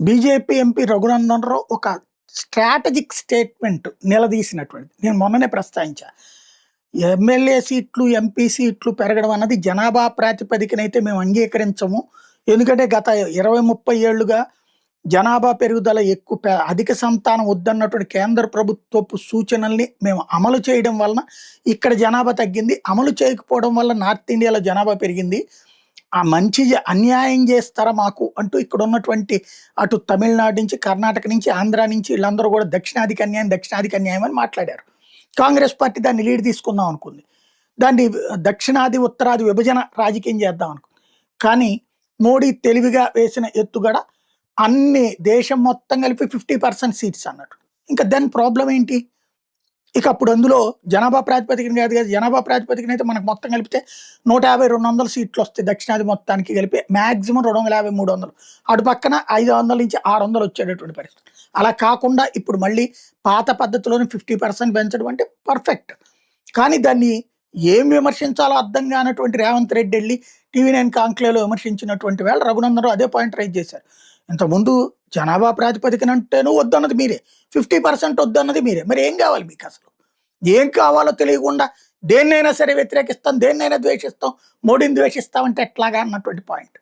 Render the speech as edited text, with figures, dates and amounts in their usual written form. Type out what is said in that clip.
BJP MP Raghunandan Rao ఒక strategic statement నిలదీసినటువంటిది. నేను మొన్ననే ప్రస్తావించా. ఎమ్మెల్యే సీట్లు, ఎంపీ సీట్లు పెరగడం అన్నది జనాభా ప్రాతిపదికనైతే మేము అంగీకరించము. ఎందుకంటే గత 20, 30 ఏళ్లుగా జనాభా పెరుగుదల అధిక సంతానం వద్దన్నటువంటి కేంద్ర ప్రభుత్వపు సూచనల్ని మేము అమలు చేయడం వలన ఇక్కడ జనాభా తగ్గింది. అమలు చేయకపోవడం వల్ల నార్త్ ఇండియాలో జనాభా పెరిగింది. ఆ మంచి అన్యాయం చేస్తారా మాకు అంటూ ఇక్కడ ఉన్నటువంటి అటు తమిళనాడు నుంచి, కర్ణాటక నుంచి, ఆంధ్ర నుంచి వీళ్ళందరూ కూడా దక్షిణాదికి అన్యాయం, దక్షిణాదికి అన్యాయం అని మాట్లాడారు. కాంగ్రెస్ పార్టీ దాన్ని లీడ్ తీసుకుందాం అనుకుంది. దాన్ని దక్షిణాది, ఉత్తరాది విభజన రాజకీయం చేద్దాం అనుకుంది. కానీ మోడీ తెలివిగా వేసిన ఎత్తుగడ అన్ని దేశం మొత్తం కలిపి 50% సీట్స్ అన్నట్టు. ఇంకా దెన్ ప్రాబ్లం ఏంటి? ఇక అప్పుడు అందులో జనాభా ప్రాతిపదికన కాదు కదా, జనాభా ప్రాతిపదికన అయితే మనకు మొత్తం కలిపితే 150, 200 సీట్లు వస్తాయి దక్షిణాది మొత్తానికి కలిపి. మ్యాక్సిమం 250, 300. అటు పక్కన 500 నుంచి 600 వచ్చేటటువంటి పరిస్థితి. అలా కాకుండా ఇప్పుడు మళ్ళీ పాత పద్ధతిలోనే 50% పెంచడం అంటే పర్ఫెక్ట్. కానీ దాన్ని ఏం విమర్శించాలో అర్థం కానటువంటి రేవంత్ రెడ్డి వెళ్ళి TV9 కాంక్లేవ్లో విమర్శించినటువంటి వేళ రఘునందన్ రావు అదే పాయింట్ రైజ్ చేశారు. ఇంతకుముందు జనాభా ప్రాతిపదికన అంటేనూ వద్దన్నది మీరే, 50% వద్దన్నది మీరే. మరి ఏం కావాలి మీకు అసలు? ఏం కావాలో తెలియకుండా దేన్నైనా సరే వ్యతిరేకిస్తాం, దేన్నైనా ద్వేషిస్తాం, మోడీని ద్వేషిస్తామంటే ఎట్లాగా అన్నటువంటి పాయింట్.